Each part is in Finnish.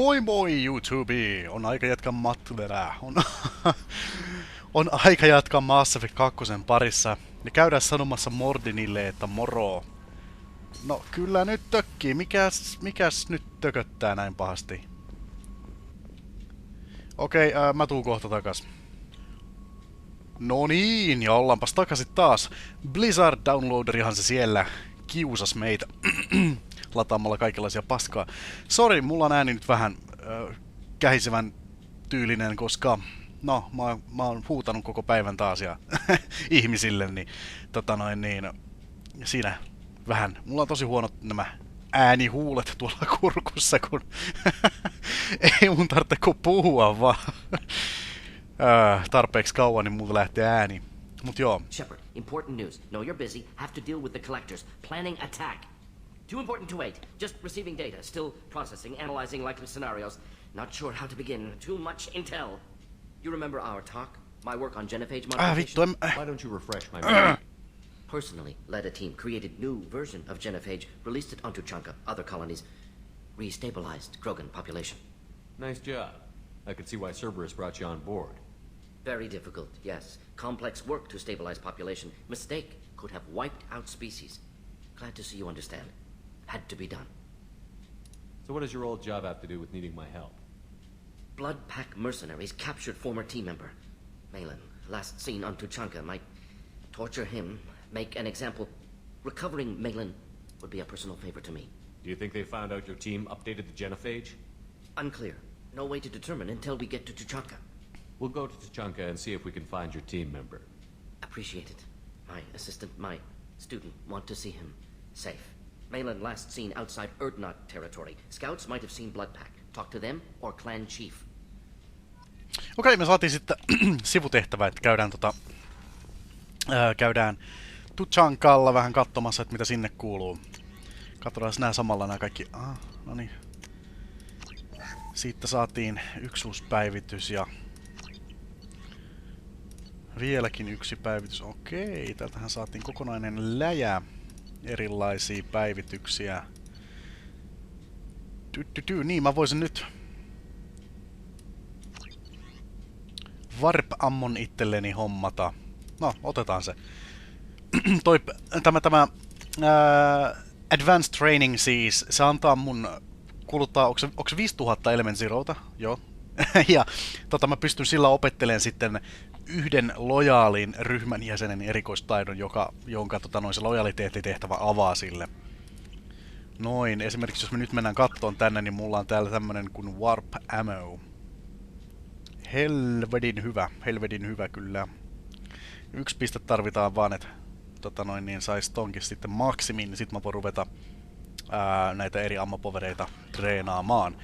Moi moi YouTube! On aika jatkaa on aika jatkaa Mass Effect 2 parissa. Ja käydään sanomassa Mordinille, että moro. No kyllä nyt tökkii. Mikäs nyt tököttää näin pahasti? Okei, mä tuun kohta takas. No niin, ja ollaanpas takaisin taas. Blizzard downloaderihan se siellä kiusas meitä lataamalla kaikenlaisia paskaa. Sori, mulla on ääni nyt vähän kähisevän tyylinen, koska no, mä oon huutanut koko päivän taas ja ihmisille, niin siinä vähän. Mulla on tosi huonot nämä äänihuulet tuolla kurkussa, kun ei mun tarvitse kun puhua vaan tarpeeksi kauan, niin mulla lähtee ääni. Mut joo. Shepard, important news. Know you're busy. Have to deal with the collectors. Planning attack. Too important to wait. Just receiving data. Still processing, analyzing likely scenarios. Not sure how to begin. Too much intel. You remember our talk? My work on genophage modification? Why don't you refresh my memory? Personally led a team, created new version of genophage, released it onto Chunka, other colonies, restabilized Krogan population. Nice job. I could see why Cerberus brought you on board. Very difficult, yes. Complex work to stabilize population. Mistake could have wiped out species. Glad to see you understand. Had to be done. So what does your old job have to do with needing my help? Blood Pack mercenaries captured former team member. Malin, last seen on Tuchanka, might torture him, make an example. Recovering Malin would be a personal favor to me. Do you think they found out your team updated the genophage? Unclear. No way to determine until we get to Tuchanka. We'll go to Tuchanka and see if we can find your team member. Appreciate it. My assistant, my student, want to see him safe. Malin last seen outside Erdnot territory. Scouts might have seen Blood Pack. Talk to them or clan chief. Okei, me saatiin sitten sivutehtävä, että käydään Tuchankalla vähän katsomassa, että mitä sinne kuuluu. Katsotaan nää samalla nää kaikki. No niin. Siitä saatiin yksi uusi päivitys ja vieläkin yksi päivitys. Okei, täältähän saatiin kokonainen läjä erilaisia päivityksiä. Niin, mä voisin nyt Warp-ammon itselleni hommata. No, otetaan se. Tämä Advanced Training siis, se antaa mun kuluttaa, onko se 5000 Element Zerota? Joo. Ja mä pystyn sillä opettelemaan sitten yhden lojaalin ryhmän jäsenen erikoistaidon, jonka se lojaliteettitehtävä avaa sille. Noin, esimerkiksi jos me nyt mennään kattoon tänne, niin mulla on täällä tämmönen kuin Warp Ammo. Helvedin hyvä kyllä. 1 piste tarvitaan vaan, että sais tonkin sitten maksimiin, niin sit mä voin ruveta näitä eri ammopovereita treenaamaan.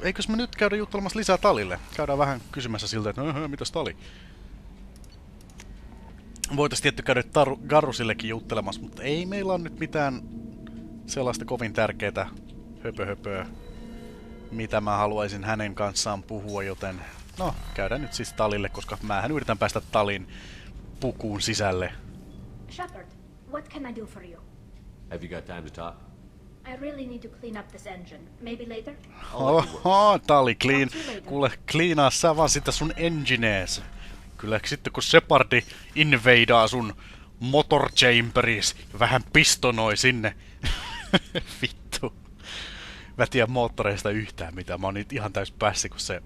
Eikös me nyt käydä juttelemassa lisää Talille? Käydään vähän kysymässä siltä, että mitäs Tali? Voitais tietty käydä Garrusillekin juttelemassa, mutta ei meillä on nyt mitään sellaista kovin tärkeää höpöhöpöä, mitä mä haluaisin hänen kanssaan puhua, joten no, käydään nyt siis Talille, koska mähän yritän päästä Talin pukuun sisälle. Shepard, what can I do for you? Have you got time to talk? I really need to clean up this engine. Maybe later? Oho, Tali, kuule, cleanaa sä vaan sitä sun enginees. Kyllä sitten kun Shepardi invadaa sun motor chamberis ja vähän pistonoi sinne. Vittu. Mä tiedän moottoreista yhtään mitään. Mä oon nyt ihan täys pässi, kun se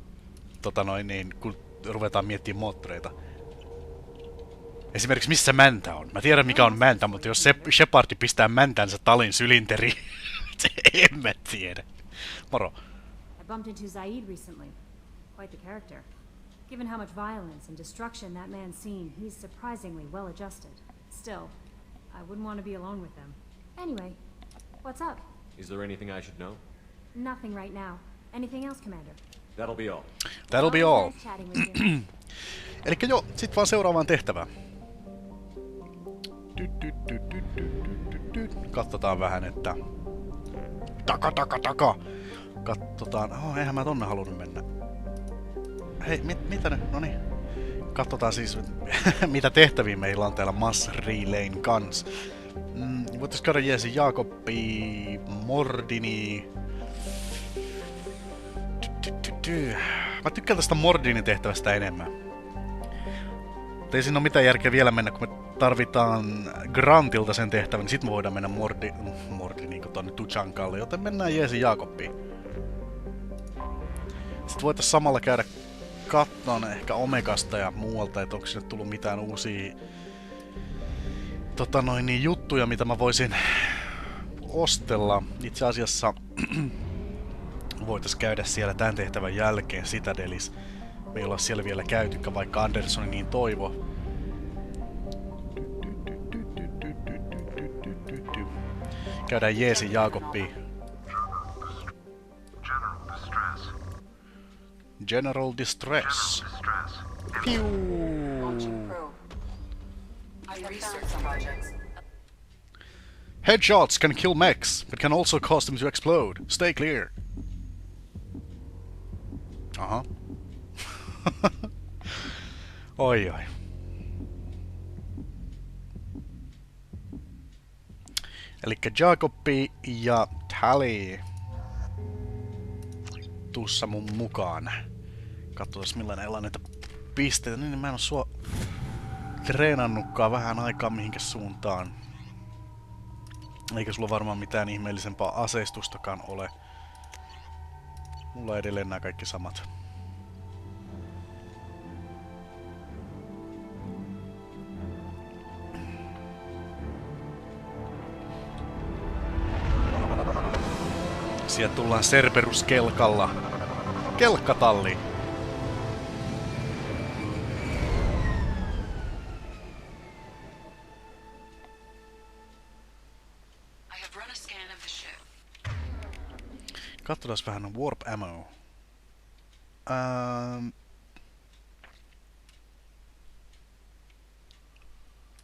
kun ruvetaan miettimään moottoreita. Esimerkiksi missä mäntä on. Mä tiedän mikä on mäntä, mutta jos Shepardi pistää mäntänsä Talin sylinteriin, en mä tiedä. Moro. I bumped into Zaid recently. Quite the character. Given how much violence and destruction that man's seen, he's surprisingly well adjusted. Still, I wouldn't want to be alone with him. Anyway, what's up? Is there anything I should know? Nothing right now. Anything else, Commander? That'll be all. That'll be all. Nice chatting with you. Elikkä joo, sit vaan seuraavaan tehtävään. Katsotaan vähän, että Taka! Katsotaan. Eihän mä tonne halunnut mennä. Hei, mitä nyt? Noniin. Katsotaan siis, mitä tehtäviä meillä on täällä Mass Relayn kanssa. Voitais käydä jeesi Jaakobi, Mordini. Mä tykkään tästä Mordinin tehtävästä enemmän. Ei siinä ole mitään järkeä vielä mennä, kun me tarvitaan Grantilta sen tehtävän, niin sit me voidaan mennä Mordiniin tonne Tuchankalle, joten mennään jeesi Jaakobiin. Sitten voitais samalla käydä katton ehkä Omegasta ja muualta, että onko sinne tullut mitään uusia juttuja, mitä mä voisin ostella. Itse asiassa voitais käydä siellä tämän tehtävän jälkeen Citadelis. Me ei olla siellä vielä käytykään, vaikka Andersson niin toivo. Käydään jeesi Jaakobiin. General Distress. Headshots can kill mechs, but can also cause them to explode. Stay clear. Aha. Oi. Elikkä Jacobi ja Tally. Tussa mun mukaan. Katsotaan millainen elää näitä pisteitä. Niin mä en oo sua treenannutkaan vähän aikaa mihinkäs suuntaan. Eikä sulla varmaan mitään ihmeellisempaa aseistustakaan ole. Mulla on edelleen nämä kaikki samat. Sieltä tullaan Cerberus-kelkalla. Kelkkatalli! Katsotaan vähän warp ammo.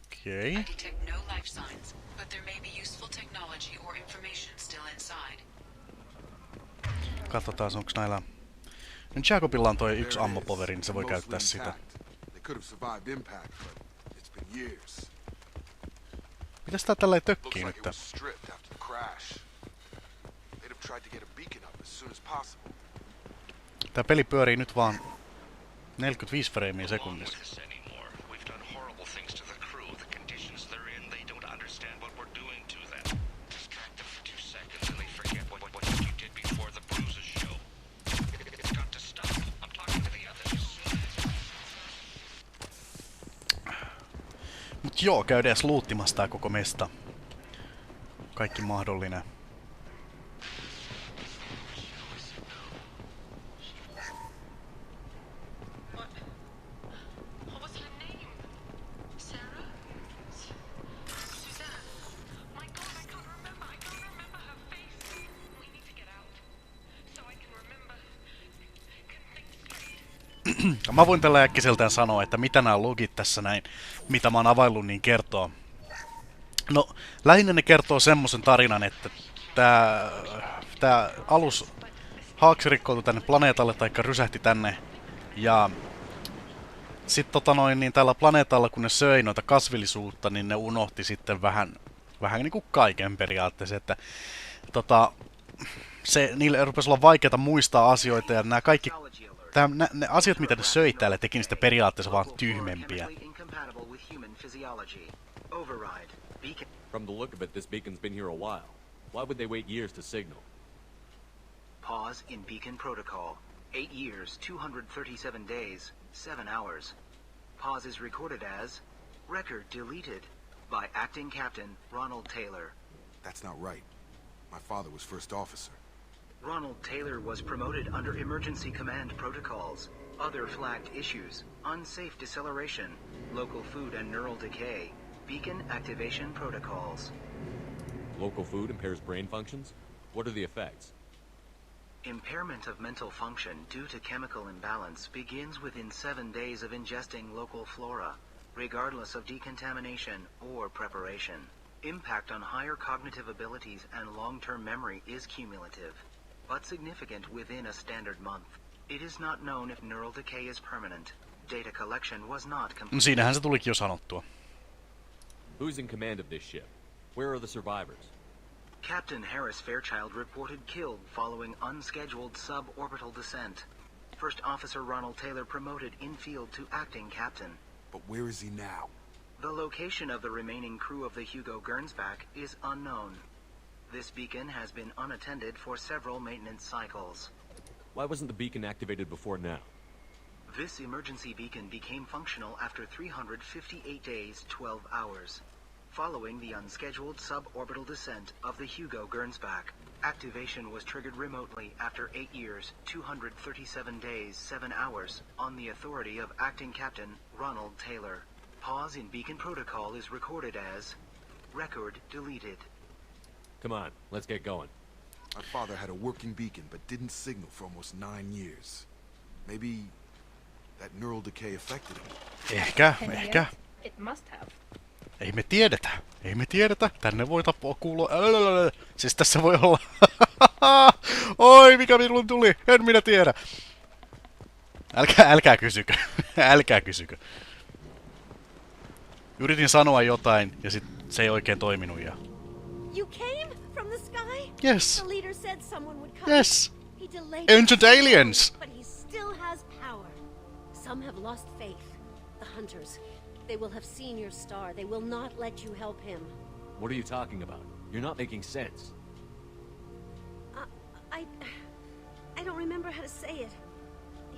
Okei. I detect no life signs, but there may be useful technology or information still inside. Katsotaan, onko näillä... Nyt Jacobilla on toi yksi ammopoveri, niin se voi käyttää sitä. Mitäs tää tälleen tökkii nyt? Tää peli pyörii nyt vaan 45 freimiä sekunnissa. Mut joo, käydään edes luuttimassa tää koko mesta. Kaikki mahdollinen. Mä voin tällä äkkiseltään sanoa, että mitä nämä logit tässä näin, mitä mä oon availlut, niin kertoo. No, lähinnä ne kertoo semmosen tarinan, että tää alus haaksi rikkoutui tänne planeetalle, taikka rysähti tänne. Ja sit niin tällä planeetalla, kun ne söi noita kasvillisuutta, niin ne unohti sitten vähän niinku kaiken periaatteessa, että niille rupesi olla vaikeata muistaa asioita, ja nämä kaikki ne asiat, mitä ne söi täällä, teki niistä periaatteessa vaan tyhmempiä. From the look of it, this beacon's been here a while. Why would they wait years to signal? Pause in beacon protocol. 8 years, 237 days, 7 hours. Pause is recorded as record deleted by acting captain Ronald Taylor. That's not right. My father was first officer. Ronald Taylor was promoted under emergency command protocols. Other flagged issues: unsafe deceleration, local food and neural decay, beacon activation protocols. Local food impairs brain functions? What are the effects? Impairment of mental function due to chemical imbalance begins within 7 days of ingesting local flora, regardless of decontamination or preparation. Impact on higher cognitive abilities and long-term memory is cumulative, but significant within a standard month. It is not known if neural decay is permanent. Data collection was not complete. Siinähän se tulikin jo sanottua. Who's in command of this ship? Where are the survivors? Captain Harris Fairchild reported killed following unscheduled suborbital descent. First Officer Ronald Taylor promoted in-field to acting captain. But where is he now? The location of the remaining crew of the Hugo Gernsback is unknown. This beacon has been unattended for several maintenance cycles. Why wasn't the beacon activated before now? This emergency beacon became functional after 358 days, 12 hours. Following the unscheduled suborbital descent of the Hugo Gernsback, activation was triggered remotely after 8 years, 237 days, 7 hours, on the authority of Acting Captain Ronald Taylor. Pause in beacon protocol is recorded as record deleted. Come on, let's get going. My father had a working beacon but didn't signal for almost 9 years. Maybe that neural decay affected him. Ehkä. It must have. Ei me tiedetä. Tänne voi kuulua. Siis tässä voi olla. Oi, mikä minulle tuli. En minä tiedä. Älkää kysykö. Älkää kysykö. Yritin sanoa jotain ja sit se ei oikein toiminut ja... You came from the sky? Yes. The leader said someone would come. Yes. He delayed Ancient aliens. but he still has power. Some have lost faith. The hunters. They will have seen your star. They will not let you help him. What are you talking about? You're not making sense. I don't remember how to say it.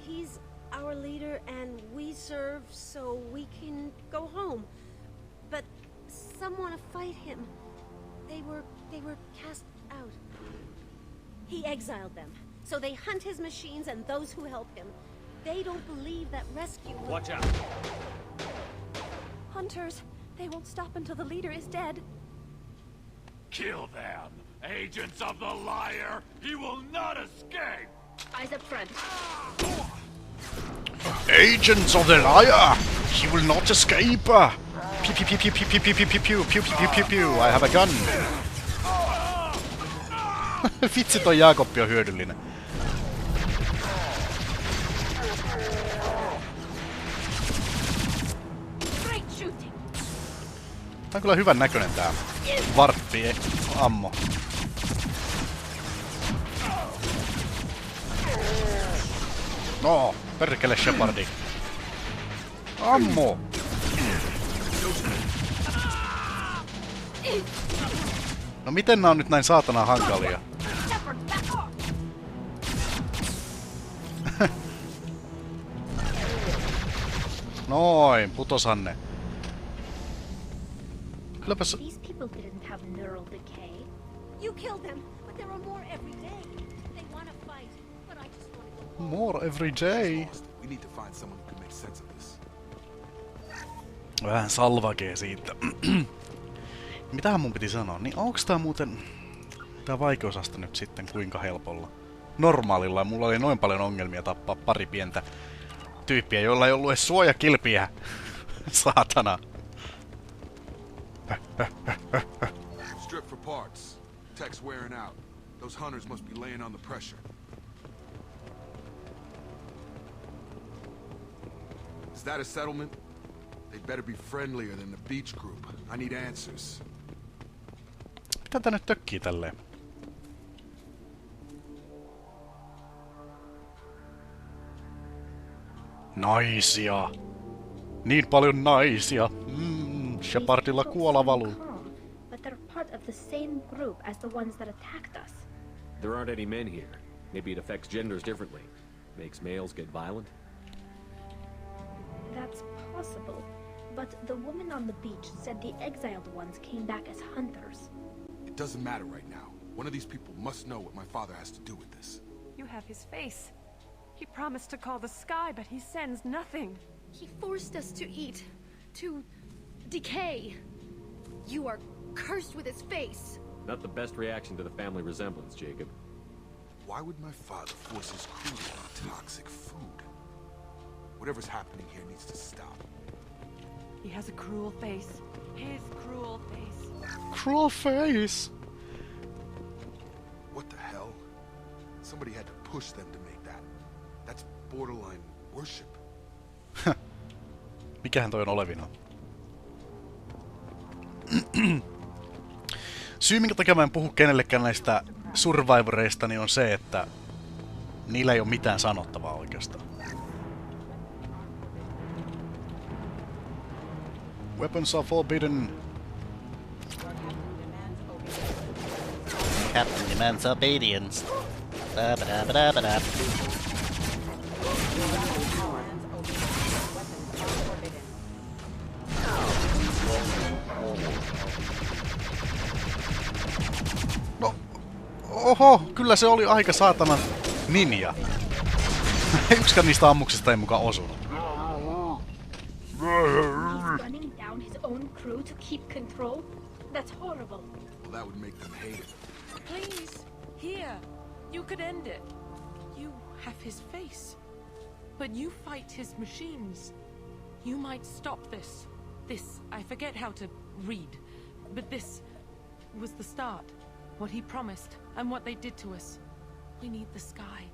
He's our leader and we serve so we can go home. But some want to fight him. They were cast out. He exiled them. So they hunt his machines and those who help him. They don't believe that rescue will... Watch out! Hunters, they won't stop until the leader is dead. Kill them! Agents of the liar! He will not escape! Eyes up front. Agents of the liar! He will not escape! Pew pew pew pew pew pew pew pew pew pew pew pew pew. I have a gun. Vitsi, toi Jaakoppi on hyödyllinen. Tää on kyllä hyvän näköinen tää varppi ammo. No, perkele Shepardi. Ammo! No miten nää on nyt näin saatana hankalia? Noin, putosanne. Kylläpäs... These people didn't have neural decay. You killed them, but there are more every day. They want to fight, but I just want to go home. More every day. We need to find someone who can make sense of this. Vähän salvakee siitä. Mitähän mun piti sanoa? Niin onks tää muuten... Tää vaikeusaste nyt sitten kuinka helpolla? Normaalilla mulla oli noin paljon ongelmia tappaa pari pientä tyyppiä, joilla ei ollut edes suojakilpiä. Saatana. Strip for parts. Tech's wearing out. Those hunters must be laying on the pressure. Is that a settlement? They'd better be friendlier than the beach group. I need answers. Mitä tää nyt tökkii tälleen? Naisia! Niin paljon naisia! Shepardilla kuola valuu. But they're part of the same group as the ones that attacked us. There aren't any men here. Maybe it affects genders differently. Makes males get violent? That's possible. But the woman on the beach said the exiled ones came back as hunters. It doesn't matter right now. One of these people must know what my father has to do with this. You have his face. He promised to call the sky, but he sends nothing. He forced us to eat, to decay. You are cursed with his face. Not the best reaction to the family resemblance, Jacob. Why would my father force his crew to eat toxic food? Whatever's happening here needs to stop. He has a cruel face. His cruel face. Cruel face! What the hell? Somebody had to push them to make that. That's borderline worship. Mikähän toi on olevina? Syy, minkä takia mä en puhu kenellekään näistä survivoreista, niin on se, että niillä ei ole mitään sanottavaa oikeastaan. Weapons are forbidden. Captain demands obedience. Ba-ba-da-ba-da-ba-da. No, oho, kyllä se oli aika saatana ninja. Yksikään niistä ammuksista ei mukaan osunut. He's gunning down his own crew to keep control? That's horrible. Well, that would make them hate it. Please, here. You could end it. You have his face. But you fight his machines. You might stop this. This, I forget how to read. But this was the start. What he promised, and what they did to us. We need the sky.